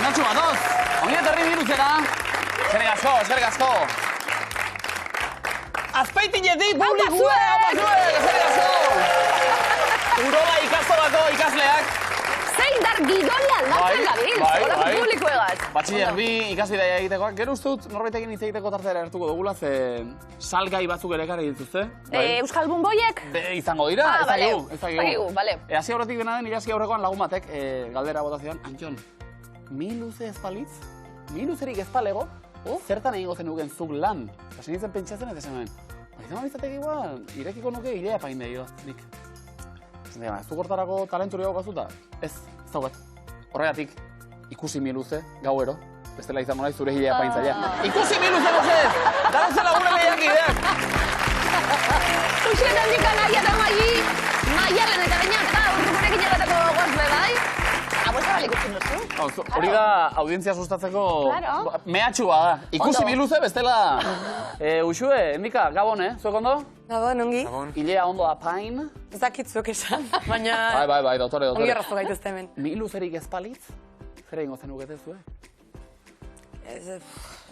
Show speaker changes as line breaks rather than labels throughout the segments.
Inatxu batoz, ongi etorri Miluzera. Eskerrik asko. Azpeitinetik publikua, eskerrik asko. Urola ikastolako ikasleak.
Zein dar gidoia aldatzen gabil, olako publikoegaz.
Batxiller bi ikasbidea egitekoak, gero uste dut norbaitekin hitz egiteko tartera hartuko dugula, ze salgai batzuk ere ekarri dituzte.
Euskal Bunboiek?
Izango dira, ez dakigu.
Bale.
Hasi aurretik dena den, iraski aurrekoan lagun batek galdera bota zidan, Antxon, Miluze ez balitz? Miluzerik ez balego? Zertan egingo zenuken zuk lan? Eta sinitzen pentsatzen ez esan izan biztatek igual, irekiko nuke irea painde nik. Ez du gortarako talenturi hau gazuta? Ez daukat. Horregatik, ikusi Miluze, gauero. Bestela izango nahi zure hilea paintzaia. Ikusi Miluze, gozez! Darozen lagune lehiak ideak!
Uxen handikan nahi eta maialen eta gaina, urrukunekin jagatako guazle bai? Abuesa balik utzin duzu?
Hori da audientzia sustatzeko mehatxua da. Ikusi Miluze, bestela... Uxue, endika, Gabon, zuek ondo?
Gabon, ongi.
Ilea ondo apain.
Zakitzuk esan, baina...
Bai, doktore.
Ongi erraztu gaituzte hemen.
Miluzerik ez palitz? Zer egingo zenukete zuek?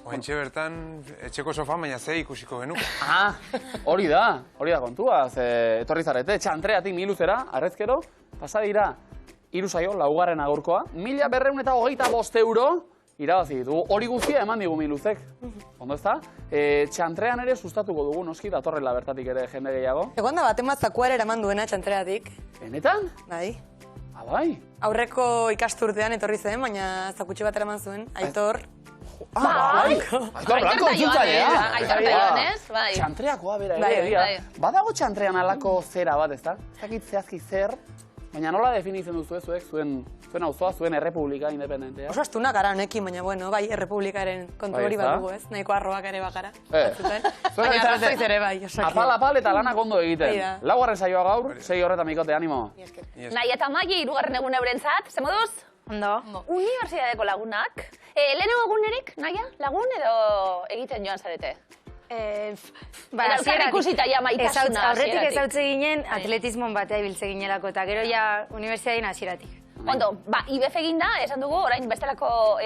Oentxe bertan, etxeko sofan, baina ze ikusiko genuke.
Hori da kontua. Etorri zarete, txantreatik Miluzera, arrezkero, pasa dira, 3 saio, laugarren agurkoa, 1.225 euro irabazi ditu. Hori guztia eman digu Miluzek. Ondo ez da? Txantrean ere sustatuko dugu, noski, datorrela bertatik ere jende gehiago.
Egon da baten bat zakuara eraman duena txantreatik.
Benetan?
Bai.
Bai?
Aurreko ikasturtean etorri zen, baina zakutxe bat eraman zuen, Aitor.
Aitor Blanco, entzutzailea.
Aitor Taionez, bai.
Txantreakoa bera ere. Badago txantrean alako zera bat, ez da? Ez dakit zehazki zer, baina nola definitzen duzu zuek, zuen auzoa, zuen errepublika independentea.
Oso astuna gara honekin, baina bueno, bai, errepublikaren kontu hori bat dugu, ez? Nahiko arroak ere bakara. Baina arrazoiz ere bai, osaki.
Apal eta lanak ondo egiten. Laugarren saioa gaur, 6 horretan mikote, animo.
Nahi eta Maia, 3. egun eurentzat, ze moduz?
Ondo.
Unibertsitateko lagunak. Lehenengo egunerik, Naia, lagun edo egiten joan zarete? Elkar ikusita ja maitasuna.
Aurretik ezautze ginen atletismon batea ibiltze ginerako, eta gero ja unibertsitatean hasieratik.
Ondo, IBF egin da, esan dugu, orain bestelako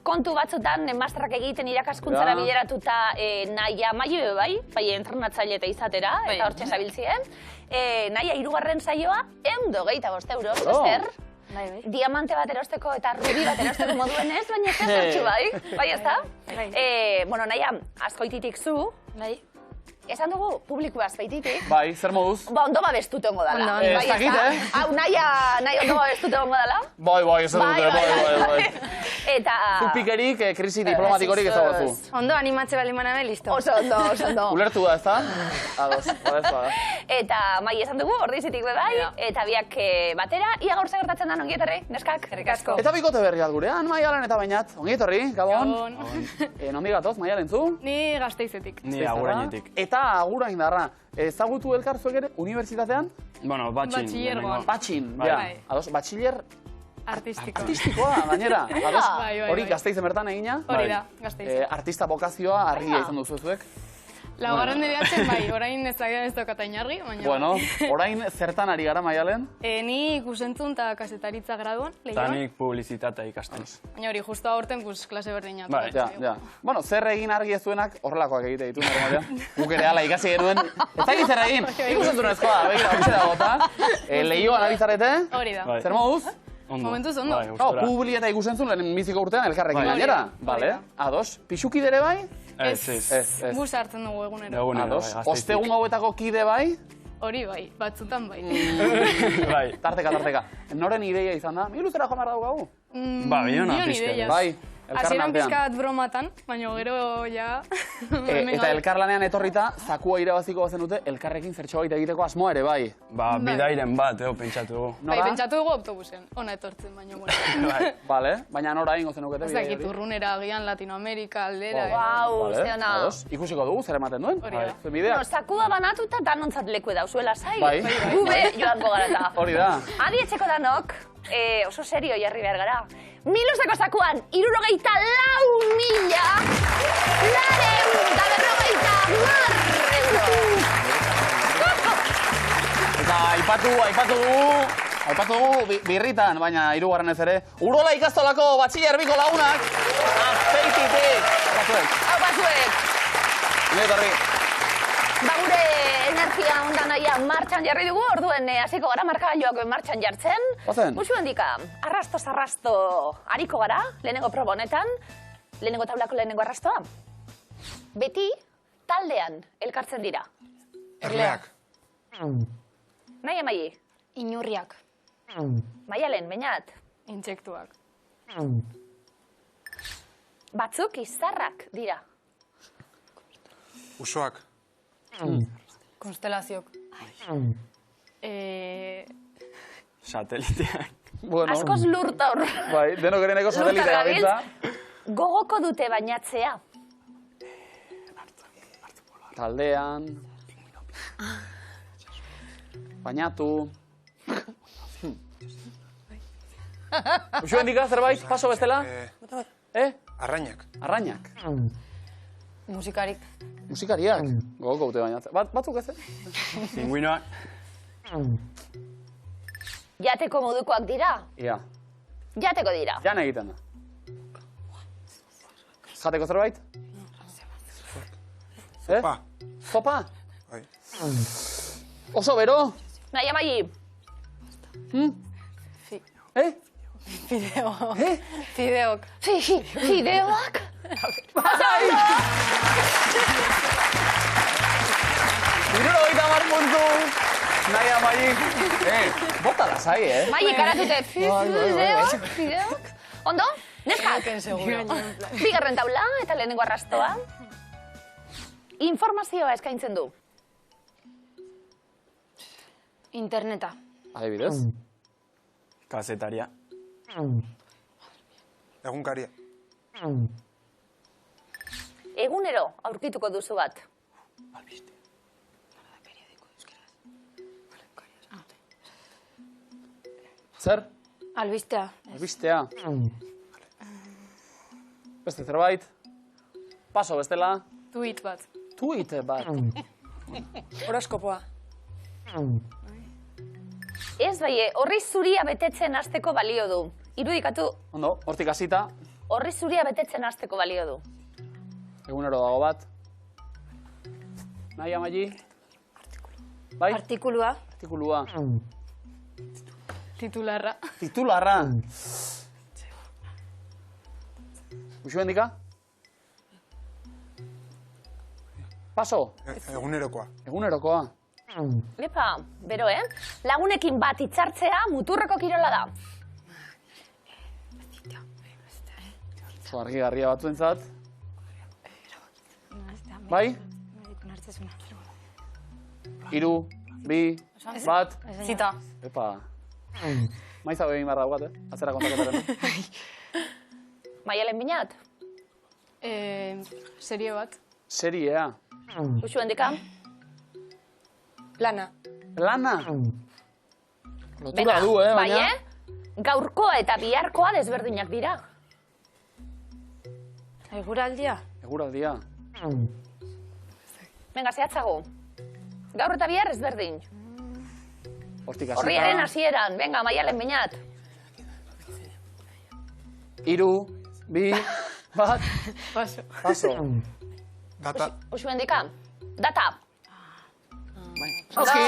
kontu batzutan masterrak egiten irakaskuntzara bideratuta Naia Maio bai entrenatzaile eta izatera, eta hortxe zabiltzien. Naia 3. saioa, 125 euros, zer? Diamante bat erosteko eta rubi bat erosteko moduen ez, baina ez zertxu bai ez da? Bueno, Naia, Azkoititik zu, esan dugu publikoa Azkoititik.
Bai, zer moduz?
Ondo babestut ongo dala.
Ez dakit,
Hau, Naia ondo babestut ongo dala?
Bai, ez dut, bai.
Eta...
Zupikerik, krisi diplomatikorik ezagutu.
Ondo, animatze bali manabe, listo.
Oso ondo.
Ulertu da, ez da? Ados, da.
Eta Mai esan dugu, ordizitik bai, eta biak batera, ia gaur gertatzen da, ongi etorri, neskak?
Asko.
Eta bikote berri bat gurean, Maialen eta Bainat. Ongi etorri, Gabon. Nondi gatoz, Maialen zu?
Ni Gasteizetik.
Ni Agurainetik.
Eta Agurain darra. Ezagutu elkar zuek ere unibertsitatean?
Bueno,
Batxillergoan.
Batxin, ja. Ados, batxiller...
Artistikoa,
gainera. Hori Gasteizen bertan egina?
Hori da, Gasteizen.
Artista bokazioa argia izan duzu zuek?
Laugarren debiratzen bai, orain ez daukat ainargi, baina...
Bueno, orain zertan ari gara, Maialen?
Ni ikusentzun eta kasetaritza graduan,
Eta nik publizitatea ikasten.
Baina hori, justu aurten klase berdina.
Ja. Bueno, zer egin argi ez duenak horrelakoak egite ditu, normalean. Guk ere ala ikasi genuen. Ez dakit zer egin, ikusentzunezkoa, begira, bitxe da gota. Lehioan ari zarete?
Hori da.
Zer moduz?
Momentuz ondo.
Publi eta ikusentzun lehen biziko urtean elkarrekin gainera. Bale, ados. Pixukidere bai?
Ez. Bus hartzen dugu egunero.
Ados. Ostegun hauetako kide bai?
Hori bai, batzutan bai.
Tarteka. Noren ideia izan da? Miluzera joan behar dugu?
Biona pizka.
Bai.
Hasieran pizkat bromatan, baina gero ja...
Eta elkarlanean etorrita, zakua irabaziko bazen dute, elkarrekin zertxo baita egiteko asmoa ere, bai?
Bidairen bat, pentsatu dugu.
Bai, pentsatu dugu autobusen, ona etortzen, baina bueno.
Bale, baina nora ingo zenukete
bidea hori? Ez dakit, urrunera agian Latinoamerika aldera.
Wow, ze ona.
Ikusiko dugu, zer ematen duen?
Hori da.
Zakua banatuta danontzat leku dauzuela, zai?
Bai.
Gube joango gara.
Hori da.
Adi etxeko danok, oso serio jarri behar gara. Miluzeko zakuan, 64.000 euro.
Eta aipatu dugu, Aipatu dugu birritan, baina hirugarren ez ere. Urola ikastolako batxiller biko lagunak. Azpeititik.
Hau batzuek.
Netorri.
Ba gure energia ondan aia martxan jarri dugu, orduen hasiko gara markagailuak martxan jartzen.
Ozen.
Musu handika, arrasto-zarrasto hariko gara, lehenengo proba honetan, lehenengo tablako lehenengo arrastoa. Beti taldean elkartzen dira.
Erleak.
Nahi amai?
Inurriak.
Maialen, bainat.
Intsektuak.
Batzuk izarrak dira.
Usoak.
Konstelaziok.
Sateliteak.
Bueno,
Askoz lurta hor.
bai, denok ereneko satelitea gabiltza.
Gogoko dute bainatzea.
Taldean. Bainatu. Uxu handika, zerbait, paso bestela?
Arrainak.
Arrainak.
Musikarik.
Musikariak. Gogoko dute bainatzea. Batzuk ez,
Pinguinoak.
Jateko modukoak dira.
Ia.
Jateko dira.
Jan egiten da. Jateko zerbait?
Zopa.
Zopa?
Bai.
Oso bero?
Nahi amai?
Fideok. Fideok.
Fideoak?
Iruro gaita marpuntu! Nahi amai. Bota lasai,
Mai ikaratute. Fideoak? Ondo? Neskak? Bigarren taula eta lehenengo arrastoa. Informazioa eskaintzen du.
Interneta.
Adibidez.
Kazetaria.
Egunkaria.
Egunero aurkituko duzu bat.
Zer?
Albistea.
Albistea. Beste zerbait. Paso bestela.
Tweet bat.
Tweet bat.
Horoskopoa.
Ez bai, horri zuria betetzen hasteko balio du. Irudikatu,
Ondo, hortik hasita.
horri zuria betetzen hasteko balio du.
Egunero dago bat. Nahi amai. Bai?
Artikulua.
Artikulua.
Titularra.
Titularra. Uxu handika? Paso.
Egunerokoa.
Egunerokoa.
Epa, bero, Lagunekin bat hitzartzea muturreko kirola da.
Oso argi-garria batzuentzat. Bai? 3, 2, 1.
Zita.
Epa. Maiz hau egin barra daukat, Atzera kontaketaren.
Maialen binat?
Serie bat.
Seriea.
Uxu handika?
Lana.
Lana. Lotura du, baina.
Gaurkoa eta biharkoa desberdinak dira.
Eguraldia.
Eguraldia.
Venga, zehatzago. Gaur eta bihar ezberdin.
Hortik hasita.
Horriaren hasieran. Venga, Maialen binat.
3, 2, 1. Paso.
Data.
Uxu handika? Data.
Oski.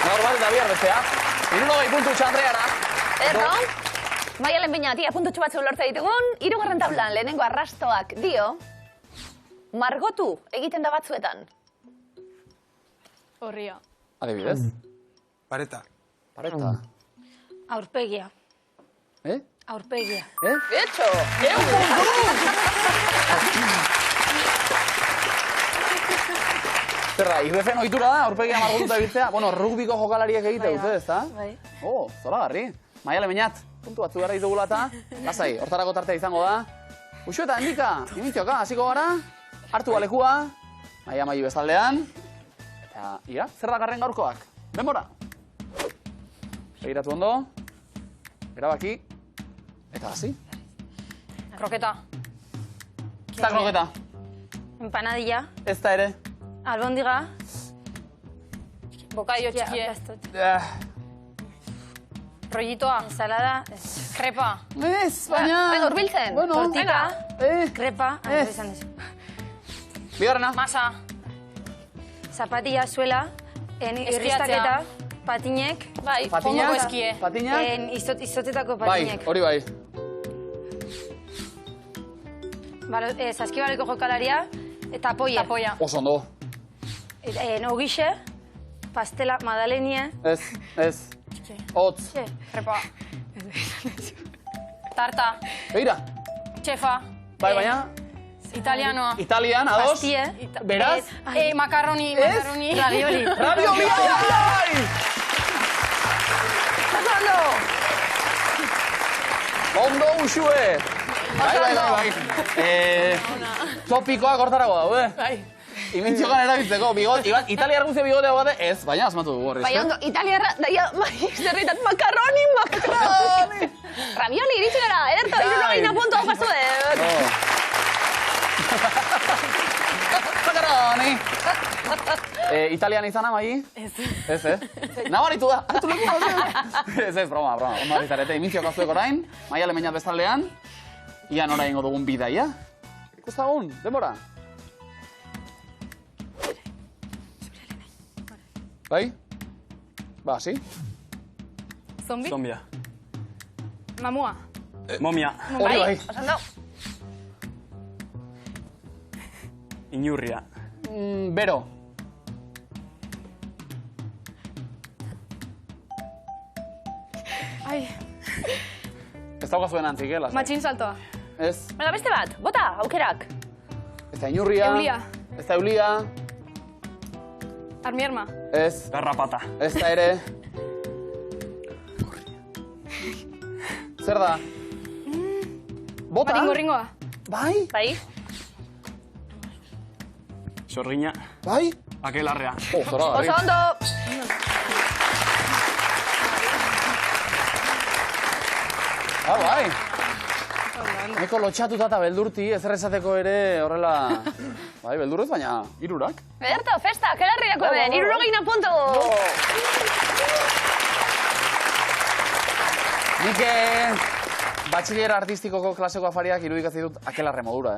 Gaur bat eta bihar bestea. 60 puntu txandreara.
Erro? Maialen binat, ia puntutxu batzu lortze ditugun. 3. tablan lehenengo arrastoak dio. Margotu egiten da batzuetan.
Horria.
Adibidez.
Pareta.
Pareta.
Aurpegia.
Aurpegia.
Etxo!
Zerra, IBFen ohitura da, aurpegia margotuta biltzea. Bueno, rugbiko jokalariek egite dute, ez da?
Bai.
Zoragarri. Maiale Beñat, puntu batzu gara ditugula eta, lasai, hortarako tartea izango da. Uxu eta handika, imitioka, hasiko gara, hartu balekua, Maia Maiu bezaldean. Eta, ira, zer dakarren gaurkoak? Denbora! Begiratu ondo, erabaki, eta hasi.
Kroketa.
Ez da kroketa,
Empanadilla.
ez da ere.
Albondiga.
Bokaio txikie. Rollitoa.
Ensalada.
Krepa.
Ez, baina...
Urbiltzen.
Tortita. Krepa. Izan dezu.
Bigarrena.
Masa.
Zapatilla suela. Irristaketa. Patinek.
Bai.
Fondoko eskie.
Patinak.
Izotetako
Bai,
patinek.
hori bai.
Saskibaleko jokalaria. Eta apoie.
Tapoia.
Oso ondo.
Ogixe. Pastela madalenie.
Ez. Hotz.
Krepa. Tarta.
Begira.
Txefa.
Bai, baina...
Italianoa.
Italian, ados.
Pastie.
Beraz.
Makarroni.
Ravioli.
Ravioli, ai! Ondo usue! Bai. Topikoak hortarago daude.
Bai.
Imentziokan erabiltzeko, italiar guztia bigotea bate, ez, baina asmatu dugu horrez.
Bai, ondo, italiarra, daia, zerritat, makarroni. Ravioli, iritsi gara, ederto, irurogina puntu hau pasu
Makarroni! Italian izana, Mai? Ez. Nabaritu da, hartu leku Ez, broma, ondo bizarete. Imintziok azuek orain, Maia Lemeinat bestaldean, ia nora ingo dugun bidaia. Ikustagun, denbora. Bai? Ba, hasi?
Zombi?
Zombia.
Mamua.
Momia.
Hori bai.
Osando.
Inurria.
Bero.
Ai,
Ez daukazuen antzik, lasai.
matxin saltoa.
Ez.
Venga, beste bat, bota, aukerak.
Ez da inurria.
Eulia.
Ez da eulia.
Armierma.
Ez.
Garrapata.
Ez da ere. Zer da? Bota?
Ringoa.
Bai?
Bai.
Sorgina.
Bai?
Akelarrea.
Zora,
Oso ondo.
Bai. Neko lotxatuta eta beldurti, ezer esateko ere horrela... Bai, beldurrez, baina hirurak.
Ederto, festa, kelarriako hemen, irurogina puntu.
Nik batxiller artistikoko klaseko afariak irudikazi dut akelarre modura,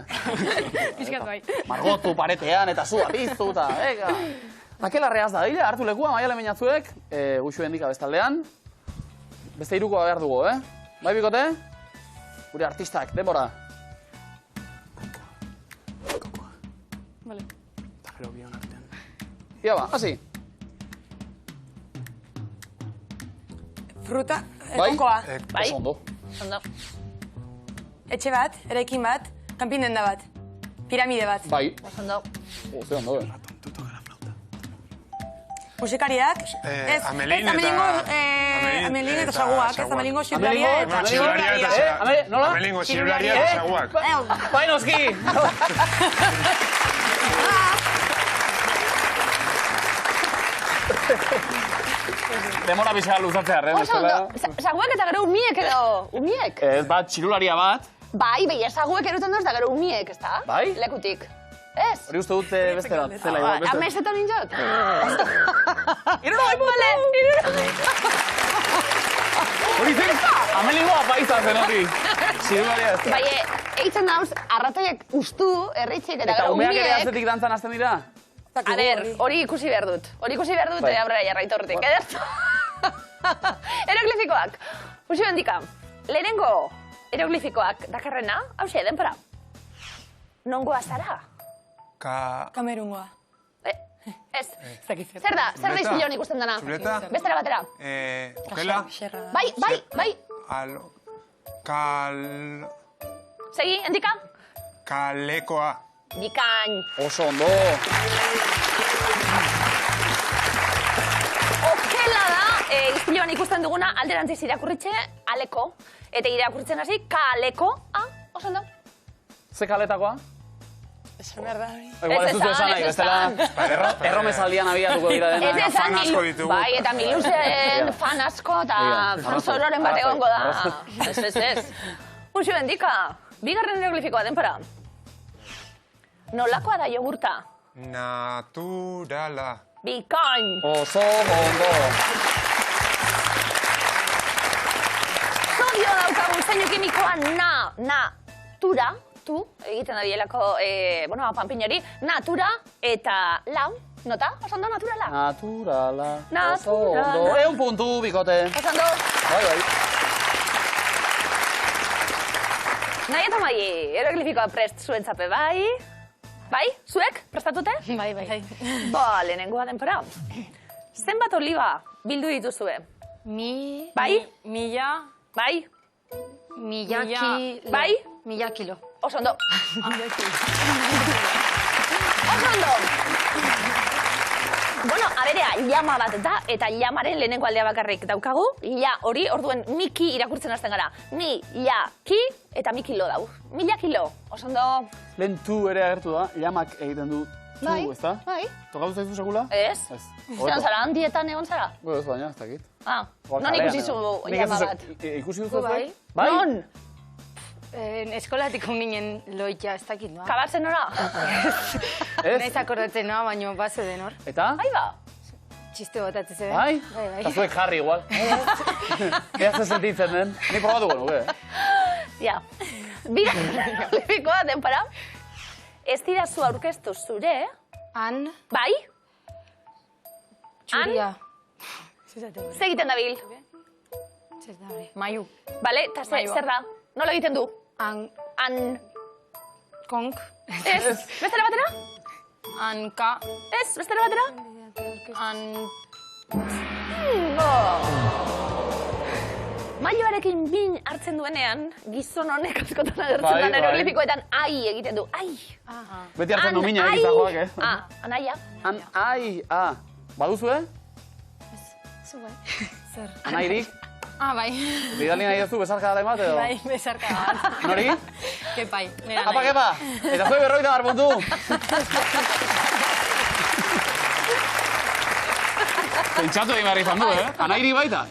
Pixkat bai.
Margotu paretean eta zua piztu eta, ega. Akelarreaz da, dira, hartu lekua, Maia Lemeinatzuek, Uxu Endika bestaldean. Beste hirukoa behar dugu, Bai, bikote? Gure artistak, denbora.
Vale.
Eta gero bion artean.
Ia ba, hasi.
Fruta,
Bai?
kokoa.
Bai.
Oso ondo.
Ondo.
Etxe bat, eraikin bat, kanpin denda bat. Piramide bat.
Bai.
Oso ondo.
Ze ondo,
Musikariak.
Amelin
Amelin eta saguak. Ez Amelingo xirularia eta...
Xirularia eta
nola?
Amelingo xirularia eta saguak.
Bai, noski! Demora bizea luzatzea,
Oso ondo. Zaguek eta gero umiek edo. Umiek?
Ez bat, txirularia bat.
Bai, zaguek eruten doz da gero umiek, ez da?
Bai?
Lekutik. Ez?
Hori uste dut beste bat, zela igual beste.
Amesetan nintzot?
Irurogei puntu! Hori zen, Amelingo apaiza zen hori. Txirularia ez.
Bai, eitzen dauz, arratoiek ustu, erritzik eta
Eta
gero
umeak ere
umiek.
atzetik dantzan hasten dira?
Ader, hori ikusi behar dut. Hori ikusi behar dut,
Bai.
aurrera jarraitu horretik. Ederto. Eroglifikoak. Uxu Endika, lehenengo eroglifikoak dakarrena, hauxe, denpora. Nongoa zara?
Kamerungoa.
Ez. Zer da? Zer da izpiloan ikusten dana?
Txuleta?
Bestera batera.
Okela?
Bai. Segi, Endika?
Kalekoa.
Bikain.
Oso ondo.
Okela da, izpiloan ikusten duguna alderantziz irakurritxe, aleko. Eta irakurritzen hasi, kaleko. Oso ondo.
Ze kaletakoa?
Esan behar da hori.
Igual ez dut esan nahi, bestela erromezaldian abiatuko dira dena.
Ez esan,
fan asko ditugu.
bai, eta Miluzen fan asko eta fan sororen bat egongo da. Ez. Uxu Endika, bigarren eroglifikoa denpora. Nolakoa da jogurta?
Naturala.
Bikain.
Oso ondo.
Sodio daukagu zeinu kimikoa natura, egiten da bielako, panpinori, natura eta lau, nota? Oso ondo naturala?
Naturala. Oso
Naturala.
ondo. 1 puntu, bikote.
Oso ondo.
Bai.
Nahi eta mai, eroglifikoa prest zuentzape, bai? Bai? Zuek? Prestatute?
Bai.
Ba, lehenengoa denpora. Zenbat oliba bildu dituzue? Bai?
Mila.
Bai?
Mila kilo.
Bai?
Mila kilo.
Oso ondo. Oso ondo. Bueno, aberea, llama bat da, eta llamaren lehenengo aldea bakarrik daukagu. Ja hori, orduen miki irakurtzen hasten gara. Ki eta mi kilo dau. 1000 kilo. Oso ondo.
Lehen tu ere agertu da, llamak egiten du tu, ezta?
Bai.
Tokatu zaizu sekula?
Ez?
Ez.
Zeran zara, handietan egon zara?
Ez baina, ez dakit.
Non ikusi zu llama bat?
Ikusi duzu zuek?
Bai? Non?
Eskolatik ginen loitea, ez dakit noa.
Kabatzen nora?
Naiz akordatzen noa, baina bazo den hor.
Eta?
Aiba.
Txiste botatzen zebe.
Bai? Eta zuek jarri igual. Ea ze sentitzen den. Ni probatuko nuke.
Ja. Bira, olifikoa, denpara. Ez dira zu aurkeztu zure,
Han,
bai?
txuria.
Zegiten dabil.
Zer da hori?
Maiu.
Bale, eta zer da? Nola egiten du?
Han, konk.
Ez, bestela batera?
Anka.
Ez, bestela batera? Maioarekin bin hartzen duenean, gizon honek askotan agertzen da eroglifikoetan ai egiten du, ai.
Beti hartzen du mina egizagoak, eh?
Anaia.
Ai, Baduzu,
Zu bai.
Zer.
Anairik?
Bai.
Bidali nahi duzu bezarka dala emat edo?
Bai, besarka bat.
Nori?
Kepai. Nera
Apa,
nahi.
kepa! Eta zuek 50 puntu! Pentsatu egin behar izan du, eh? Anairi baita?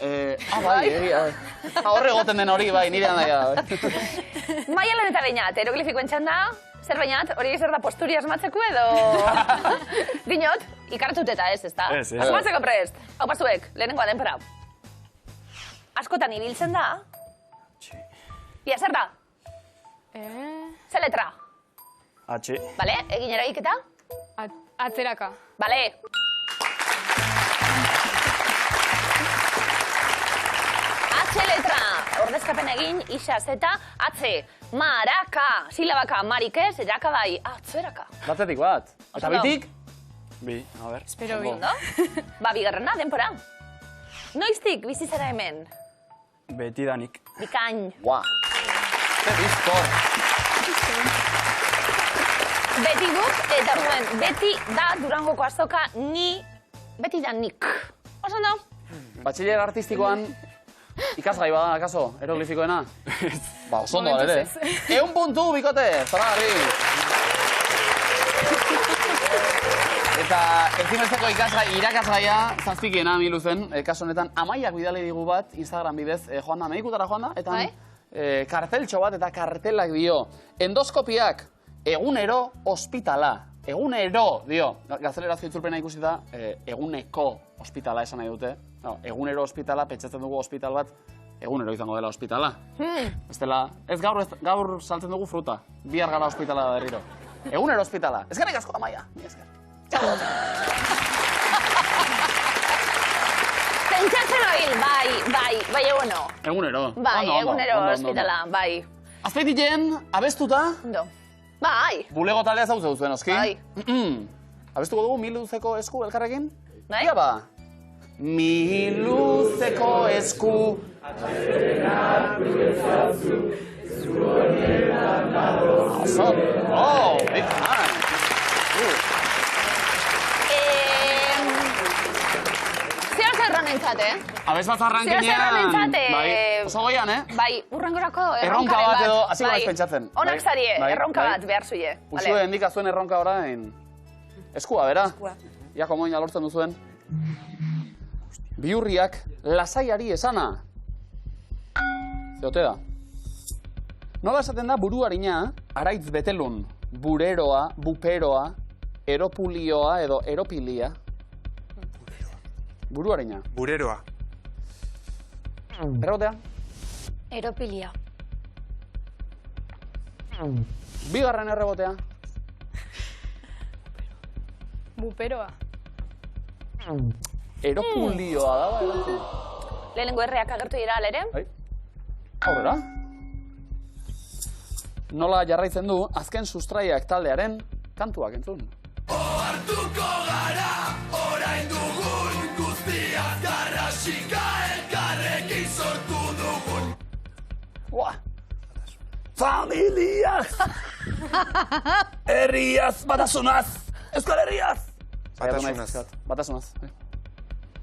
Bai, egia. Horre goten den hori, bai, nire anaia.
Maia lan eta bainat, eroglifikoen txanda, zer bainat, hori zer da posturi asmatzeko edo... Dinot, ikartuteta ez, ezta?
Ez.
Asmatzeko prest. Hau pazuek, lehenengoa denpora. Askotan ibiltzen da. Ia, zer da? Ze letra?
H.
Bale, egin eragiketa?
Atzeraka.
Bale. H letra, ordezkapen egin, isa, zeta, atze, maraka, silabaka, marikez, eraka bai, atzeraka.
Batzetik bat. Eta bitik?
Bi, a ber.
Espero bi.
Ondo? Ba, bigarrena, denpora. Noiztik bizi zara hemen?
Betidanik.
Bikain.
Ua. Zer bizkor.
Beti duk, eta orduen, beti da Durangoko azoka, beti da nik. Oso ondo?
Batxiller artistikoan ikasgai bada, akaso, eroglifikoena? Ba, oso ondo ere. 1 puntu, bikote, zoragarri. Eta ezimertzeko irakasgaia zazpikiena miluzen, kaso honetan, Amaiak bidali digu bat Instagram bidez, joan da, medikutara joan da, eta karteltxo bat eta kartelak dio, endoskopiak egunero ospitala. Egunero, dio, gaztelerazko itzulpena ikusi da, eguneko ospitala esan nahi dute. No, egunero ospitala, pentsatzen dugu ospital bat, egunero izango dela ospitala. Ez gaur saltzen dugu fruta, bihar gara ospitala da berriro. Egunero ospitala. Eskerrik asko, Amaia. Esker.
Pentsatzen abil, bai, eguno.
Egunero.
Bai, egunero ospitala, bai.
Azpeitien, abestuta,
Ondo. Bai.
bulego taldea zauze duzuen, oski?
Bai.
Abestuko dugu Miluzeko esku elkarrekin?
Bai.
Ia ba. Miluzeko esku. Oh, big time.
Zeo zerran entzat,
Abez bat
Zeo
zarrankinean,
zerran entzat,
bai, oso goian,
Bai, urrengorako
Erronka bat edo, hasiko naiz pentsatzen.
Onak
Bai,
zarie,
bai,
erronka
bai.
bat behar zuie.
Uxue hendik azuen erronka orain. Eskua, bera?
Eskua.
Ia komoina lortzen duzuen. Biurriak lasaiari esana. Zeote da. Nola esaten da buruarina, araitz betelun, bureroa, buperoa, eropulioa edo eropilia. Buruarina.
Bureroa.
Errebotea.
Eropilia.
Bigarren errebotea.
Buperoa.
Eropulioa da, erantzun.
Lehenengo erreak agertu dira, ala ere?
Bai. Aurrera. Nola jarraitzen du, azken sustraiak taldearen kantuak entzun.
Ohartuko gara, orain dugun guztiaz garrasika elkarrekin sortu dugun.
Ua! Familiaz! Herriaz, batasunaz! Euskal Herriaz!
Batasunaz.
Batasunaz.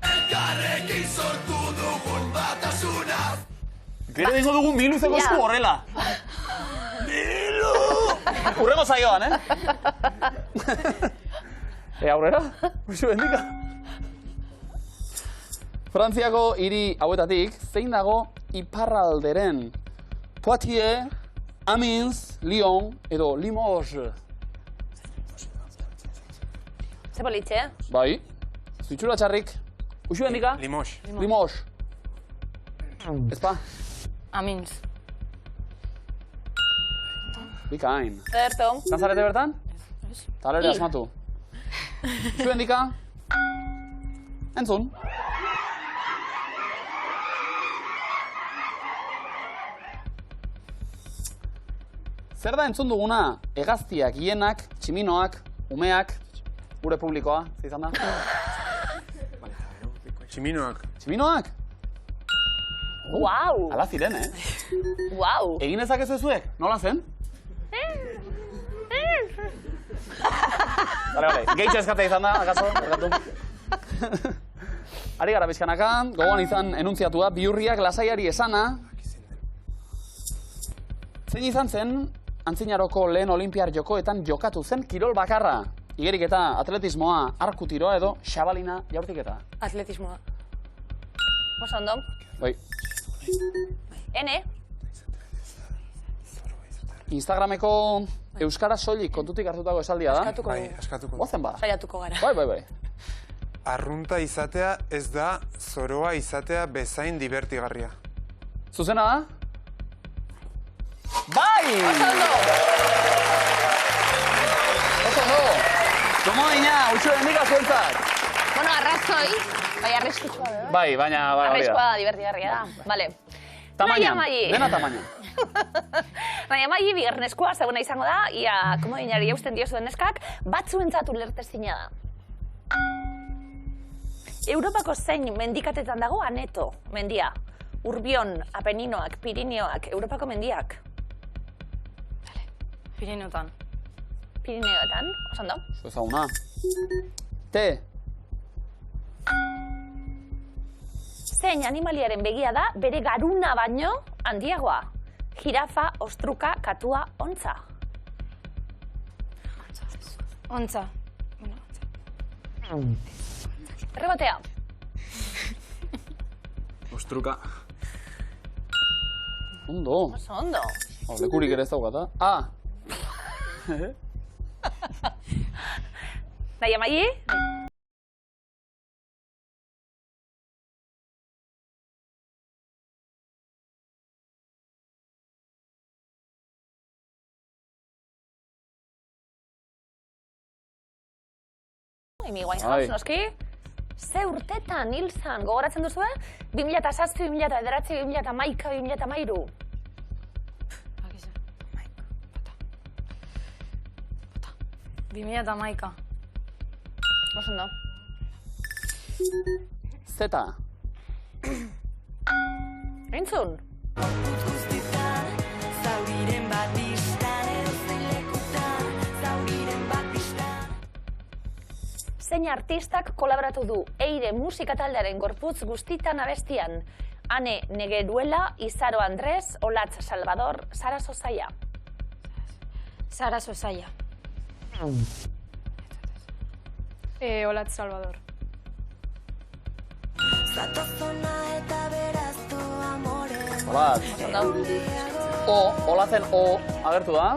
Elkarrekin sortu dugun batasunaz.
Gero dingo dugu Miluzeko esku horrela. Milu! Urrengo zaioan, aurrera? Uxu bendika. Frantziako hiri hauetatik, zein dago iparralderen? Poitiers, Amiens, Lyon edo Limoges.
Ze politxe,
Bai. Zitxura txarrik. Uxu bendika?
Limoges.
Limoges. Ezpa?
Amins.
Bikain.
Zerto.
Kantzarete bertan? Talere asmatu. Uxu bendika? Entzun. Zer da entzun duguna? Hegaztiak, hienak, tximinoak, umeak, gure publikoa, ze izan da?
Tximinoak.
Tximinoak?
Guau!
Ala ziren,
Guau!
Egin ezakezu zuek? Nola zen? Bale, gehitxo eskatea izan da, akaso, ergatu. Ari gara bizkanaka, gogoan izan enuntziatua, bihurriak lasaiari esana. Zein izan zen, antzinaroko lehen olimpiar jokoetan jokatu zen kirol bakarra. Igerik eta atletismoa, arku tiroa edo xabalina jaurtiketa.
Atletismoa.
Oso ondo.
Bai.
Ene?
Instagrameko euskara soilik kontutik hartutako esaldia da.
Askatuko
Bai,
dugu.
askatuko.
Gozen ba.
Saiatuko gara.
Bai.
Arrunta izatea ez da zoroa izatea bezain divertigarria.
Zuzena da? Bai! Oso ondo! Tomo dina, utxo bendika zuentzat!
Bueno, arrazoi, bai arriskutsua da.
Bai, baina hori
Arriskua
da.
da, divertigarria da. Vale.
Tamainan,
Naia
dena tamainan.
Naia Maili, bigarrenezkoa, zeguna izango da, ia komodinari eusten diozuen neskak, batzuentzat ulertezina da. Europako zein mendikatetan dago Aneto mendia? Urbion, Apeninoak, Pirineoak, Europako mendiak?
Pirinotan.
Pirineoetan, oso ondo.
Zu ezaguna. Te.
Zein animaliaren begia da bere garuna baino handiagoa? Jirafa, ostruka, katua, ontza.
Ontza.
Errebotea.
Ostruka.
Ondo.
Oso ondo.
Lekurik ere ez daukata. Ah!
Naia Maili? Amy Winehouse, noski. Ze urtetan hil zan, gogoratzen duzu, 2007, 2009, 2011, 2013.
2011.
Oso ondo.
Zeta.
Entzun. Zein artistak kolaboratu du Eire musika taldearen gorputz guztitan abestian? Ane Negeruela, Izaro Andres, Olatz Salvador, Sara Sosaia.
Sara Sosaia.
Olatz Salvador.
Olatz. Olatzen O agertu da.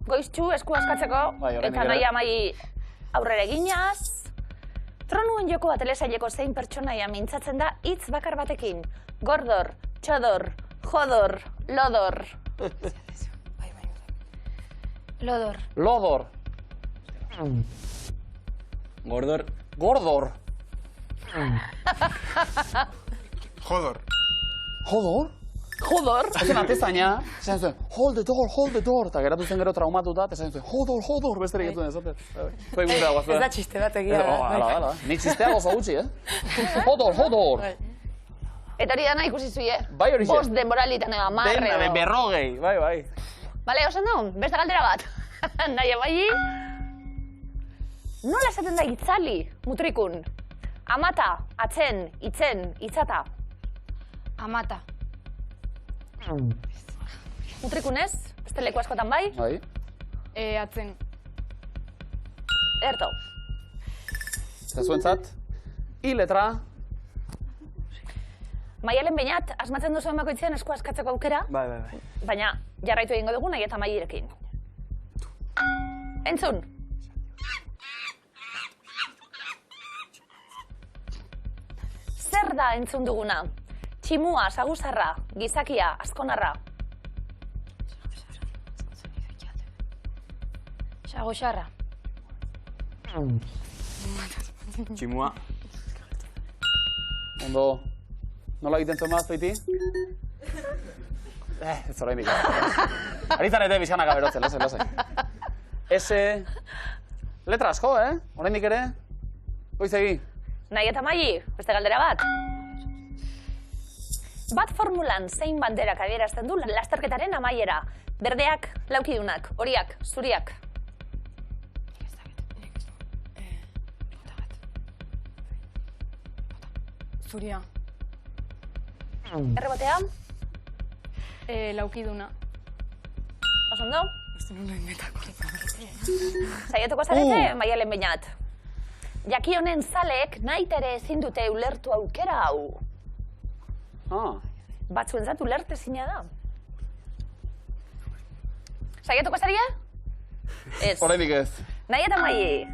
Goiztxu esku askatzeko,
Bai, oraindik
eta
ere.
Naia Maili aurrera eginaz. Tronuen joko atelesaileko zein pertsonaia mintzatzen da hitz bakar batekin. Gordor, txodor, jodor, lodor.
Lodor.
Lodor.
Gordor.
Gordor.
Jodor.
Jodor?
Jodor.
Ezen atezaina, esan zuen, hold the door, eta geratu zen gero traumatuta, eta esan zuen, jodor, besterik ez duen ezaten. Zuek muntea guazua.
Ez da txiste bat egia.
Hala. Nik txistea gozo gutxi, Jodor.
Eta hori dana ikusi zui,
Bai hori xe.
Bost denboralitan ega marre.
Den, berrogei, bai.
Bale, osan duen, beste galdera bat. Nahi bai. Nola esaten da itzali, mutrikun? Amata, atzen, itzen, itzata.
Amata.
Mutrikun ez? Beste leku askotan bai?
Bai.
Atzen.
Erto.
Eta zuentzat, I letra.
Maialen Beñat, asmatzen duzu emakoitzean esku askatzeko aukera,
Bai.
baina jarraitu egingo dugu nahi eta Mailerekin. Entzun. Zer da entzun duguna? Tximua, saguzarra, gizakia, azkonarra.
Sagoxarra.
Tximua.
Ondo, nola egiten zuen mazpeiti? Ez hori indik. Aritzarete bizkanak aberotzen, lasai. Ese... Letra asko, Oraindik ere? Goizegi.
Nahi eta Maili, beste galdera bat. Bat formulan zein banderak adierazten du lasterketaren amaiera. Berdeak, laukidunak, horiak, zuriak.
Zuria.
Errebotea,
Laukiduna.
oso ondo? Saiatuko zarete, Maialen Beñat. Jaki honen zaleek nahitere ezin dute ulertu aukera hau. Batzuentzat ulertezina da. Saiatuko zarie? Ez.
Oraindik ez.
Nahi eta Maili.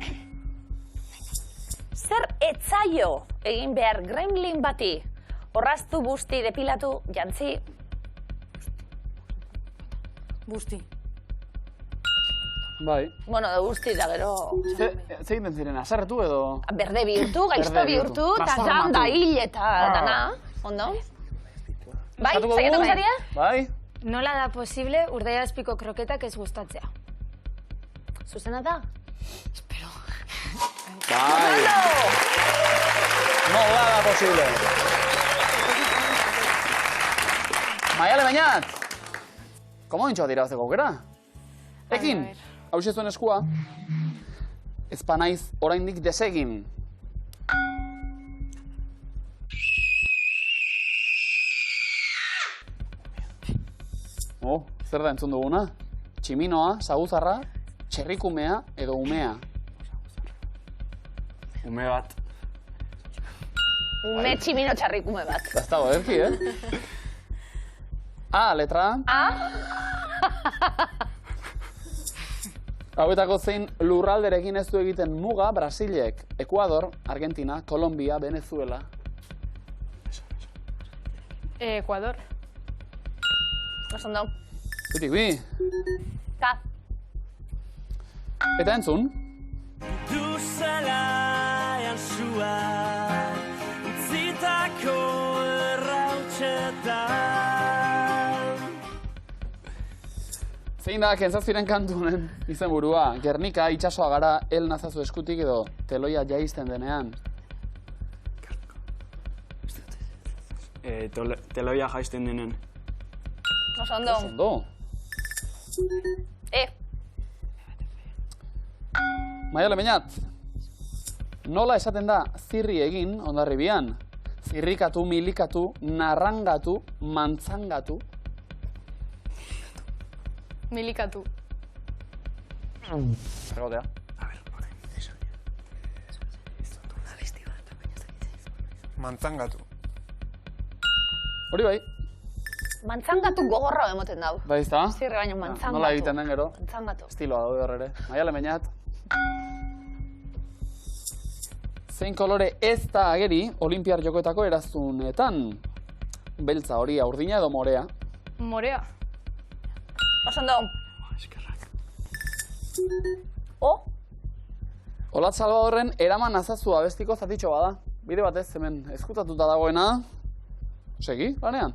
Zer etzaio egin behar gremlin bati? Orraztu, busti, depilatu, jantzi.
Busti.
Bai.
Bueno, da busti da gero...
Ze egiten ziren, azarretu edo...
Berde bihurtu, gaizto bihurtu, eta janda hil eta dana. Ondo? Bai, saiatuko zarie?
Bai.
Nola da posible Urdaiazpiko kroketak ez gustatzea?
Zuzena da?
Bai. Nola da posible. Maialen Beñat. Komo dintxoa dira bazteko aukera? Ekin, hau zuen eskua. Ez panaiz oraindik desegin. Zer da entzun duguna? Tximinoa, saguzarra, txerrikumea edo umea.
Ume bat.
Ume tximino txarrikume bat.
Ez dago, erki, A, letra A. Hauetako zein lurralderekin ez du egiten muga Brasilek, Ekuador, Argentina, Kolombia, Venezuela.
Ecuador.
Oso ondo.
Bitik bi.
Ka.
Eta entzun.
Du zelaian sua, utzitako errautxetan.
Zein da, kentzazpiren kantunen izenburua, Gernika itxasoa gara el nazazu eskutik edo teloia jaisten denean.
Teloia jaisten denen.
Oso ondo.
Oso ondo. Maialen Beñat, nola esaten da zirri egin Hondarribian? Zirrikatu, milikatu, narrangatu, mantzangatu.
Milikatu.
Erregotea.
Mantzangatu.
Hori bai.
Mantzangatu gogorra emoten dau.
Bai, izta?
Zirri baino mantzangatu.
Nola egiten den gero?
Mantzangatu.
Estiloa daude hor ere. Maialen Beñat. Zein kolore ez da ageri Olinpiar Jokoetako eraztunetan? Beltza, horia, urdina edo morea?
Morea.
Oso ondo. O?
Olatz Salvadorren eraman azazu abestiko zatitxo bada. Bide batez, hemen eskutatuta dagoena. Segi, lanean.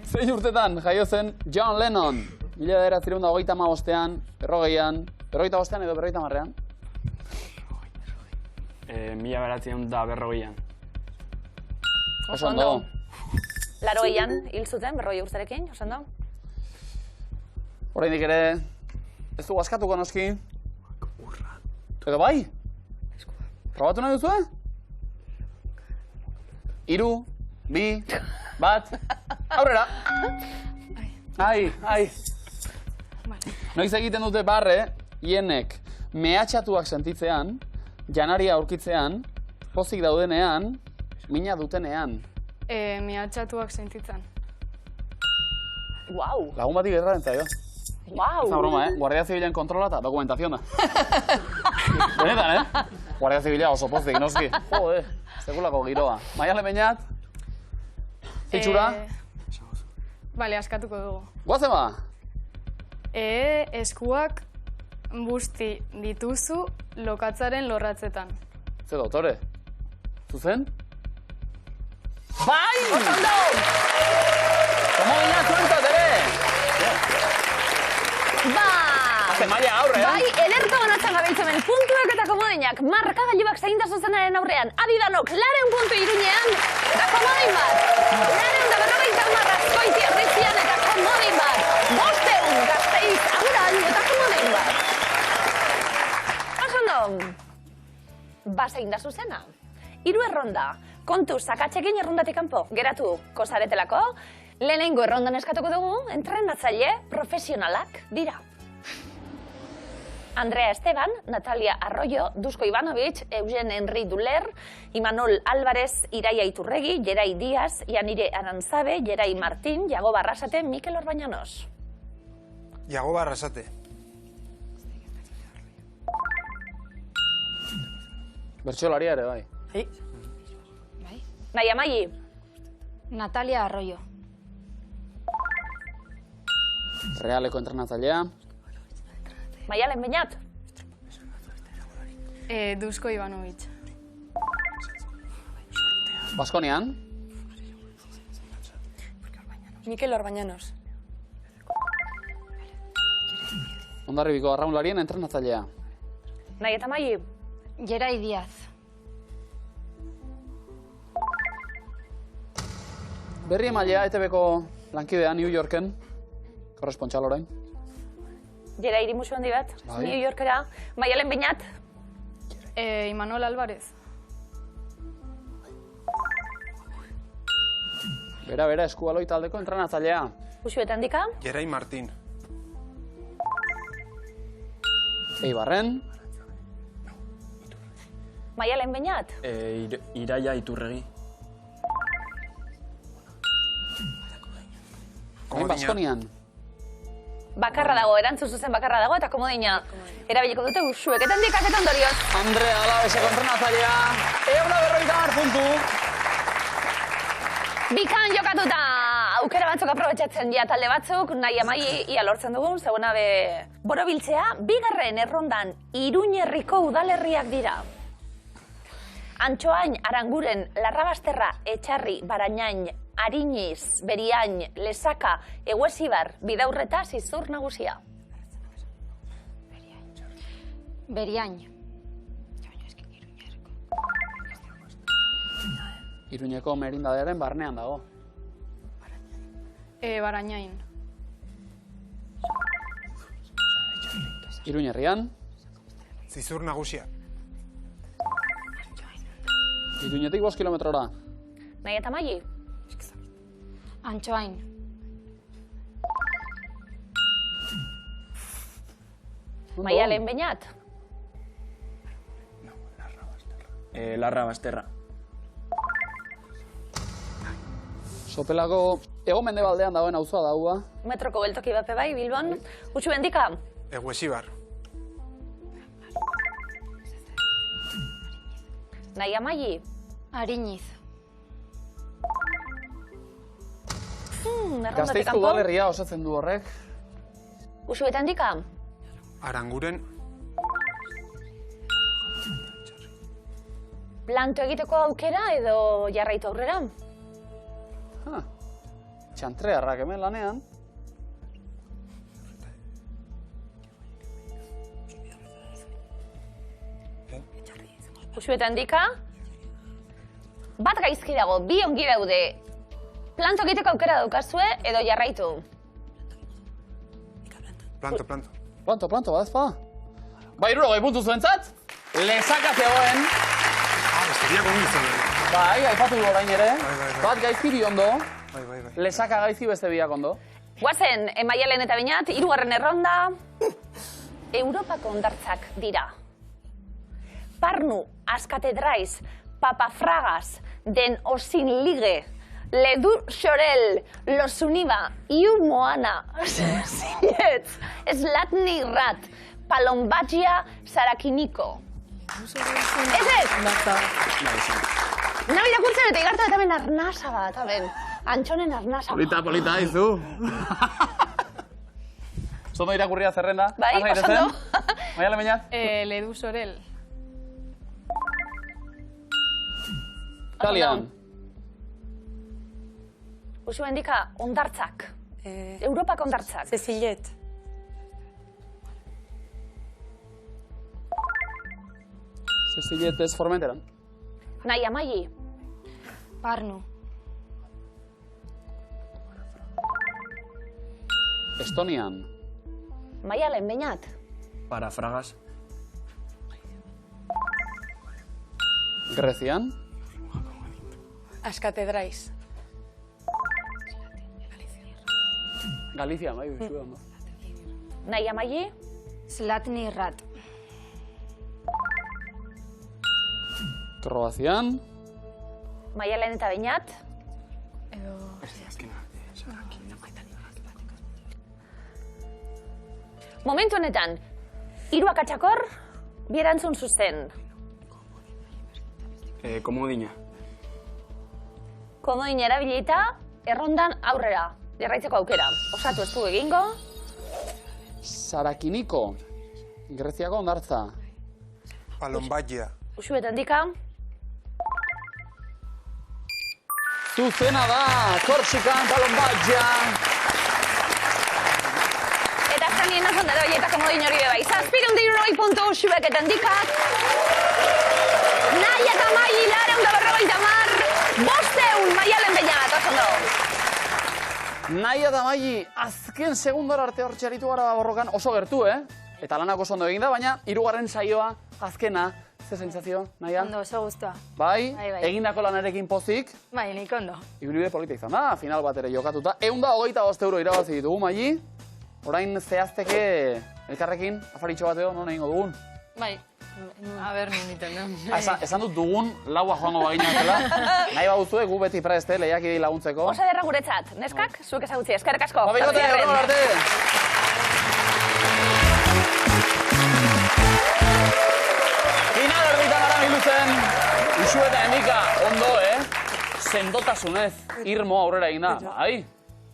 Zein urtetan jaio zen John Lennon? 1935an, 40an, 45an edo 50an?
1940an.
Oso ondo.
80an hil zuten, 40 urterekin, oso ondo.
Oraindik ere, ez dugu askatuko noski. Edo bai? Probatu nahi duzue? 3, 2, 1, aurrera! Ai. Noiz egiten dute barre, hienek mehatxatuak sentitzean, janaria aurkitzean, pozik daudenean, mina dutenean.
Mehatxatuak sentitzen.
Guau.
Lagun bati gerraren zaio.
Guau.
Ez da broma, Guardia Zibilen kontrola eta dokumentazion da. Benetan, Guardia Zibila oso pozik, noski. Jode, sekulako giroa. Maiale Beñat? Zitxura?
Bale, askatuko dugu.
Guazen ba?
Eskuak busti dituzu lokatzaren lorratzetan.
Ze doktore? Zuzen? Bai!
Oso ondo!
Komo gina zuentzat ere!
Ba!
Haze maila aurre,
Bai, ederto ganatzen gabiltzemen puntuak eta komodeinak markagailuak zaintasun zenaren aurrean. Adidanok, 200 puntu Iruñean eta komodein bat. 250 Azkoiti Errizian eta komodein bat. 500 Gasteiz Aguran eta komodein bat. Oso ondo. Ba, zein da zuzena. 3 erronda. Kontu, sakatxekin errondatik kanpo. Geratu, kozaretelako. Lehenengo errondan eskatuko dugu, entrenatzaile profesionalak dira. Andrea Esteban, Natalia Arroyo, Dusko Ivanovic, Eugen Henry Duler, Imanol Álvarez, Iraia Iturregi, Jerai Díaz, Yanire Arantzabe, Jerai Martín, Iago Barrasate, Mikel Orbañanos.
Iago Barrasate.
Bertxolaria ere, bai.
Nahi Amayi.
Natalia Arroyo.
Realeko entrenatzailea.
Maialen Beñat.
Dusko Ivanovic.
Baskonian.
Mikel Orbañanos.
Hondarribiko arraunlarien entrenatzailea.
Nahi eta Amayi.
Jerai Díaz.
Berri emailea ETB-ko lankidea New Yorken. Korrespontxal orain.
Jerai Irimusu handi bat, New Yorkera. Maialen Beñat.
Imanol Álvarez.
Bera, eskubaloi taldeko entrenatzailea.
Usuetan dika.
Jerai Martín.
Eibarren.
Maialen Beñat.
Iraia Iturregi.
Hain Baskonian.
Bakarra dago, erantzun zuzen bakarra dago, eta komodina erabiliko dute usueketan dikaketan dorioz.
Andrea Alaveseko entrenatzailea. 150 puntu.
Bikan jokatuta, aukera batzuk aprobetxatzen ja talde batzuk, nahi Amayi ia lortzen dugun, zeguna be borobiltzea, bigarren errondan Iruñerriko udalerriak dira. Antxoain, Aranguren, Larrabasterra, Etxarri, Barañain, Ariñiz, Beriain, Lesaka, Eguesibar, Bidaurreta, Zizur nagusia.
Beriain.
Iruñeko merindadearen barnean dago.
Barañain.
Iruñerrian.
Zizur nagusia.
Iruñetik 5 kilometrora.
Nahi eta Amayi.
Antxoain.
Maialen Beñat.
Larra Basterra.
Sopelako hego-mendebaldean dagoen auzoa daua.
Metroko geltoki bape bai, Bilbon. Utsu bendika?
Eguesibar.
Naia Maili?
Ariniz.
Gasteizko udalerria osatzen du horrek.
Utsu betendika?
Aranguren.
Planto egiteko aukera edo jarraitu aurrera?
Txantrearrak hemen lanean.
Utsu betendika? Bat gaizki dago, bi ongi daude. Planto egiteko aukera daukazue edo jarraitu?
Planto.
Planto, badazpa. Ba, 60 puntu zuentzat. Lesaka zegoen.
Bestebiak ongi zegoen.
Bai, aipatu du orain ere.
Bai.
Bat gaizki bi ondo.
Bai.
Lesaka gaizki beste biak ondo.
Guazen, Maialen eta Beñat, 3. erronda. Europako hondartzak dira. Parnu, Askatedraiz, Papafragas, Den Osinlige, Ledu Xorel, Los Univa, Iu Moana, Zinetz, Slatni Rat, Palombagia, Sarakiniko. Ez! Nabi irakurtzen eta igartu eta ben arnasa bat, aben. Antxonen arnasa.
Polita, izu. Zondo irakurria zerrenda.
Bai, pasando.
Maialen Beñat.
Ledu Sorel.
Kalian.
Usu bendika, ondartzak. Europako ondartzak.
Cecillet.
Cecillet ez Formenteran.
Naia Maili.
Parnu.
Estonian.
Maialen Beñat.
Parafragas.
Grezian.
Askatedraiz.
Galicia, bai, bizue ondo.
Naia Maili.
Slatni Rat.
Kroazian.
Maialen eta Beñat. Momentu honetan, 3 akatsakor, 2 erantzun zuzen.
Komodina.
Komodin erabilita, errondan aurrera. Jarraitzeko aukera. Osatu ez du egingo.
Sarakiniko. Greziako hondartza.
Palombagia.
Usu betendika.
Zuzena da, Korsikan, Palombagia.
Eta zanien azondero eta komodin hori beba. Zazpirun diruroi puntu Usuek etendikak. Naia eta Maili, 250. 500, Maialen Beñat, osondo.
Naia eta Maili, azken segundora arte hor txaritu gara borrokan oso gertu, Eta lanak oso ondo egin da, baina 3. saioa, azkena, ze sentsazio, Naia?
Ondo, oso guztua.
Bai,
Bai.
egindako lanarekin pozik,
Bai, nik ondo.
ibilbide polita izan da, final bat ere jokatuta. 125 euro irabazi ditugu, Maili. Orain zehazteke elkarrekin, afaritxo bateo, non egingo dugun?
Bai. A ber, nimiten, no?
Esan dut dugun, laua joango bagina zela. Nahi baduzue, gu beti preste, lehiakidei laguntzeko.
Osa derra guretzat, neskak, zuek ezagutzi, eskerrik asko.
Babikote,
Zortzigarren.
horrela arte! Final erditan gara miluzen. Usu eta Endika, ondo, sendotasunez, irmo aurrera egin da. Bai?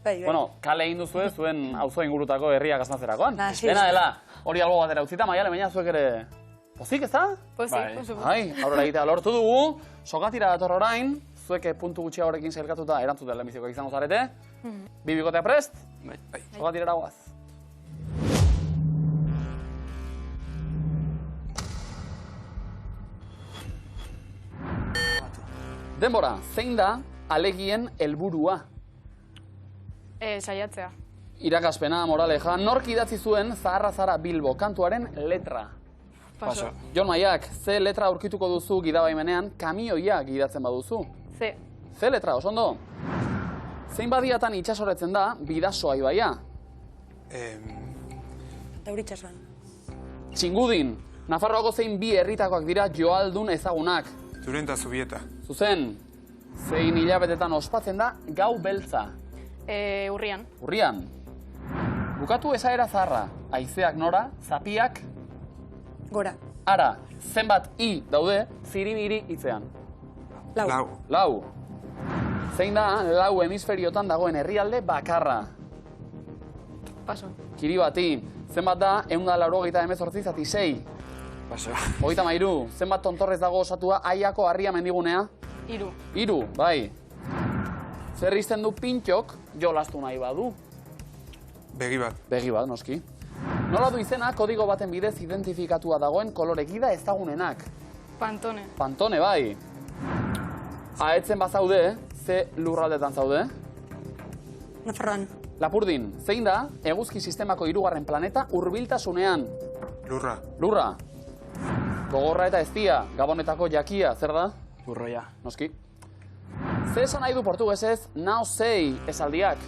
Bai.
Bueno, kale egin duzue, zuen auzo ingurutako herriak asmatzerakoan.
Nasi.
Dena dela, hori albo batera utzita, Maialen Beñat zuek ere... Pozik, ez da?
Pozik,
Bai.
por supuesto.
Bai, aurrera egitea lortu dugu, sokatira dator orain, zuek puntu gutxiagorekin sailkatuta erantzuten lehenbizikoak izango zarete. Bi bikotea prest,
Bai.
sokatirara goaz. Denbora, zein da alegien helburua?
Saiatzea.
Irakaspena, moraleja, nork idatzi zuen Zaharra Zara Bilbo kantuaren letra?
Paso.
Jon Maiak, ze letra aurkituko duzu gidabaimenean kamioia gidatzen baduzu?
C.
Ze letra, oso ondo? Zein badiatan itsasoretzen da Bidasoa ibaia?
Dauritxasuan.
Txingudin, Nafarroako zein bi herritakoak dira joaldun ezagunak?
Turen eta Zubieta.
Zuzen, zein hilabetetan ospatzen da gau beltza.
Urrian.
Urrian. Bukatu esaera zaharra. Haizeak nora, zapiak
Gora.
ara. Zenbat i daude ziribiri hitzean.
Lau.
Lau. Zein da lau hemisferiotan dagoen herrialde bakarra.
Paso.
Kiribati. Zenbat da 198 zati 6.
Paso.
33. Zenbat tontorrez dago osatua Aiako harria mendigunea?
3.
3, bai. Zer izten du pintxok jolastu nahi badu?
Begi bat.
Begi bat, noski. Nola du izena kodigo baten bidez identifikatua dagoen kolore gida ezagunenak?
Pantone.
Pantone, bai. Aetzen bazaude, ze lurraldetan zaude?
Nafarroan.
Lapurdin, zein da eguzki sistemako 3. planeta hurbiltasunean?
Lurra.
Lurra. Gogorra eta eztia, Gabonetako jakia, zer da?
Burroia.
Noski. Ze esan nahi du portugesez now sei esaldiak?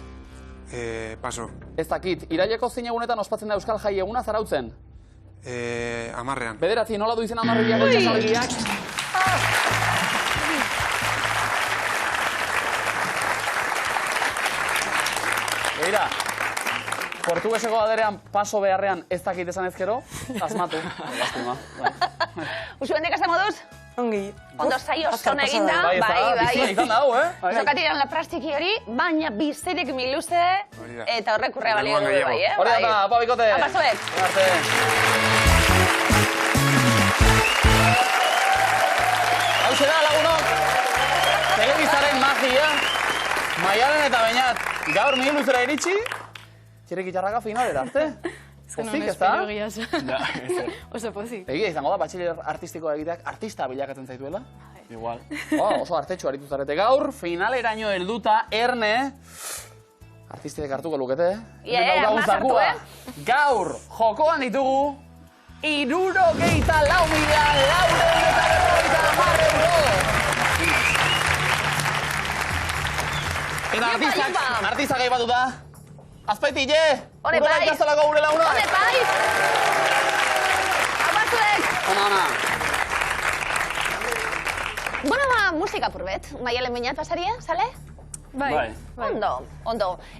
Paso.
Ez dakit, iraileko zein egunetan ospatzen da Euskal Jai eguna Zarautzen?
10.
Bederatzi, nola du izena amarriak itxasargiak? Beira, portugeseko baderean paso beharrean ez dakit esan ezkero, asmatu. Lastima, bai.
Usu hendek esan moduz?
Ongi.
Ondo saio zona eginda,
Bai, bizia izan da, hau,
Zokatiran la plastiki hori, baina bizirik miluze
Hori da.
eta horrek urrea balio
Orduan
du
gehiago.
bai,
Hori da, apa bikote.
Apa zuek.
Arte. Hauxe da, lagunok. Telebizaren magia. Maialen eta Beñat, gaur mi luzera iritsi. Txirek itxarraka finalera, arte? Pozik, ez da?
Oso pozik.
Egia izango da, batxiller artistikoa egiteak artista bilakatzen zaituela?
Igual.
Oso artetxu aritu zarete. Gaur, finaleraino helduta, Erne, artistek hartuko lukete.
Ia, mas hartu,
Gaur, jokoan ditugu, 64.450 Eta artistak aipatu da. Azpaitile!
Hone bai!
Ikastolako gure launak!
Hone bai! Abatzuek!
Ona.
Bueno, musika purbet. Maialen Beñat pasaria, sale?
Bai.
Ondo.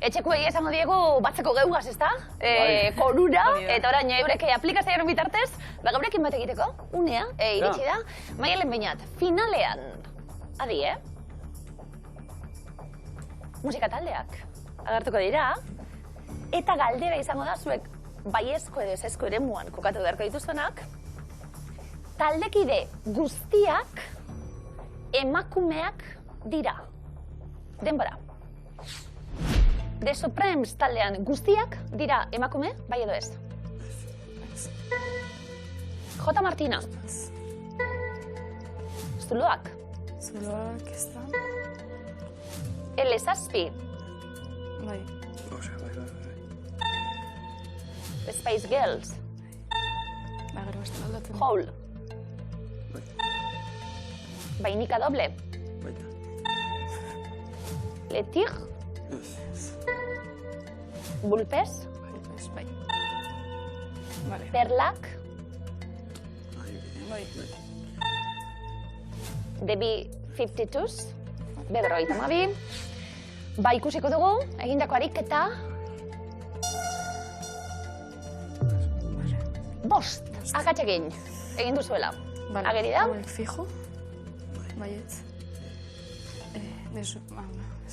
Etxeko egia esango diegu batzeko geugaz, ezta? Korura, eta orain eurek aplikazioaren bitartez, gaurekin bat egiteko, unea, iritsi da. Maialen Beñat, finalean, adi, musika taldeak agertuko dira, eta galdera izango da zuek baiezko edo ezezko eremuan kokatu beharko dituztenak, taldekide guztiak emakumeak dira. Denbora. The Supremes taldean guztiak dira emakume, bai edo ez? J. Martina. Zuloak.
Zuloak ez da.
L. Zazpi.
Bai.
The Spice Girls.
Ba, gero beste aldatzen.
Hole. Bainika doble.
Baita.
Le Tigre. Bulpes.
Ez, bai. Vale.
Perlak.
Bai.
The B-52s. Berrogeita hamabi. Ba, ikusiko dugu, egindako ariketa. Bost, akatsekin egin duzuela.
Vale.
Ageri da?
Hauek fijo. Baietz. Desu...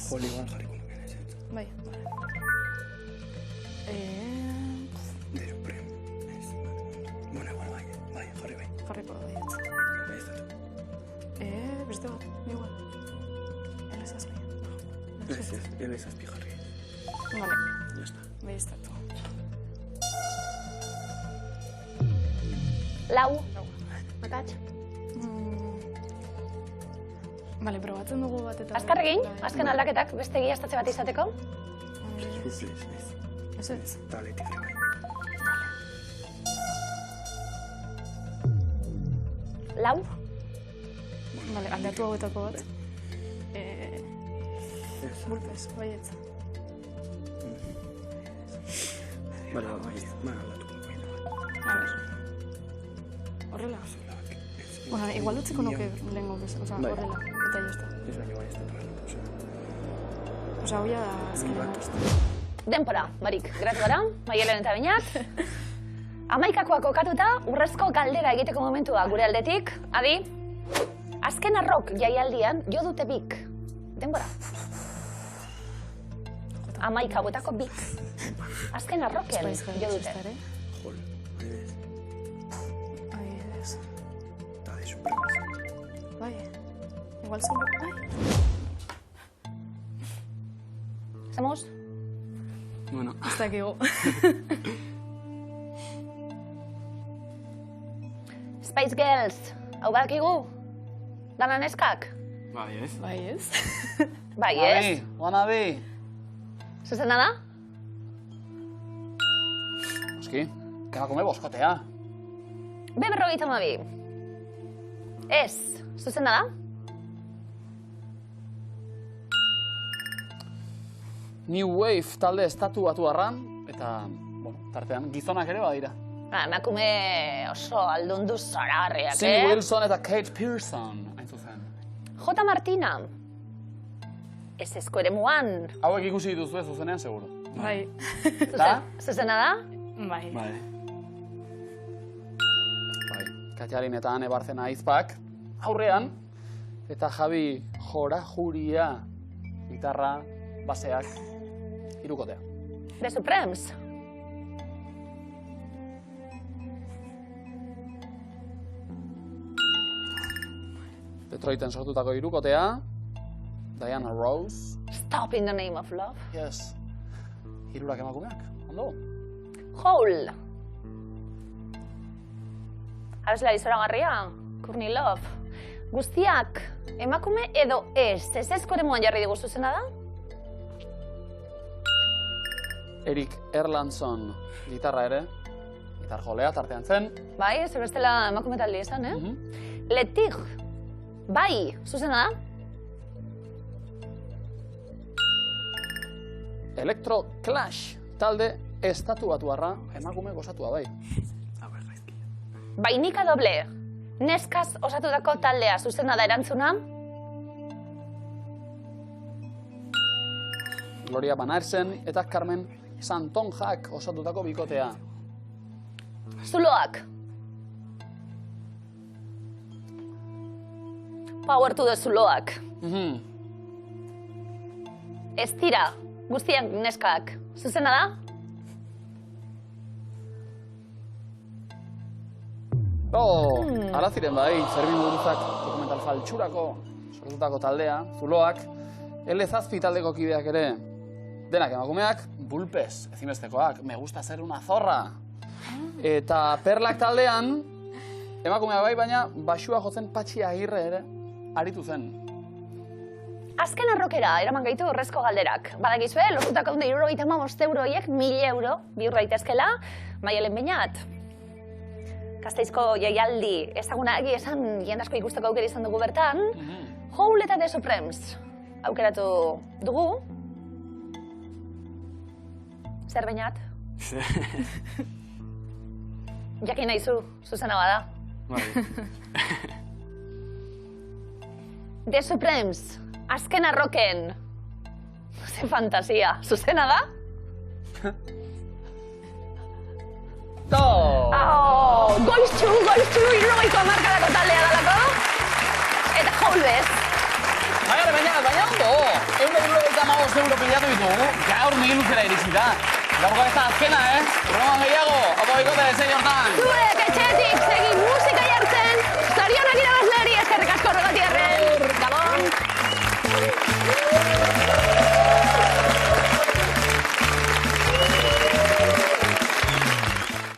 Poligon jarriko nuke ez.
Bai, vale.
De Supreme. Ez. Bueno, igual bai, jarri bai.
Jarriko baietz. Beste bat, igual. Elezazpi.
Ez, elezazpi jarri.
Vale.
Ya está.
Bai, ez datu.
Lau. Akats.
Vale, probatzen dugu bat eta...
Azkar egin, azken aldaketak, beste egiaztatze bat izateko.
Ez ez.
Taletik bai.
Lau.
Vale, aldatu hauetako bat. Bulpes, baietz.
Vale, aldatuko bai.
A ver. Horrela? Bueno, igual utziko nuke lehengo bezala, oza, horrela, eta jazta.
Ez baina bai ez dut horrela,
Oza, hau ja azkenean beste.
Denpora, barik, geratu gara, Maialen eta Beñat. 11 kokatuta, urrezko galdera egiteko momentua gure aldetik. Adi, azken arrok jaialdian jo dute bik. Denbora. 11 botako bik. Azken arroken jo dute.
jol, adibidez.
Adibidez.
Eta de Supremes.
Bai, igual zelo, bai.
Zemuz?
Bueno.
Ez dakigu.
Spice Girls, hau badakigu? Dana neskak?
Bai, ez?
Bai, ez?
Bai, ez?
Wannabe.
Zuzena da?
Oski, emakume boskotea.
B52. Ez, zuzena da?
New Wave talde estatu batuarran, eta, bueno, tartean, gizonak ere badira.
Emakume oso aldundu zoragarriak,
Cindy Wilson eta Kate Pearson, hain zuzen.
J. Martina. Ez ezko ere muan.
Hauek ikusi dituzu ez zuzenean, seguro.
Bai.
Eta?
Zuzena da?
Bai.
Bai, Katjarin eta Ane Barzena aizpak, aurrean, eta Javi Jorajuria, gitarra, baseak, hirukotea.
The Supremes.
Detroiten sortutako hirukotea, Diana Rose.
Stop in the name of love.
Yes. Hirurak emakumeak, ondo?
Hole. Abeslari zoragarria, Courtney Love. Guztiak, emakume edo ez ezko ere muan jarri digu zuzena da?
Eric Erlandson, gitarra ere, gitar jolea, tartean zen.
Bai, ez bestela emakume talde esan, Letig. Bai, zuzena da?
Electro Clash, talde estatu batuarra, emakume gozatua bai.
Bainika doble. Neskaz osatutako taldea zuzena da erantzuna?
Gloria Van Aersen eta Carmen Santonjak osatutako bikotea.
Zuloak. Power to the zuloak. Ez dira, guztiak neskak. Zuzena da?
Ala ziren bai, Zerbin Buruzak dokumental faltsurako sortutako taldea, Zuloak, L7 taldeko kideak ere, denak emakumeak, Bulpes, ezinbestekoak, Me gusta ser una zorra. Eta Perlak taldean, emakumeak bai, baina baxua jotzen Patxi Agirre ere, aritu zen.
Azken arrokera, eraman gaitu horrezko galderak. Badakizue, lortutako €155 horiek 1.000 euro bihur daitezkela, Maialen Beñat. Gasteizko jaialdi ezaguna esan jendasko ikusteko aukera izan dugu bertan. Hole eta The Supremes aukeratu dugu. Zer Beñat? Jakin nahizu, zuzena bada. The Supremes, azken arroken. Ze fantasia, zuzena da? Goiztxu, irrogeiko amarkadako taldea dalako. Eta Holbez.
Baina ondo, €155 pilatu ditugu, gaur 1.000 luzera iritsi da. Gaur ez da azkena, Roman gehiago.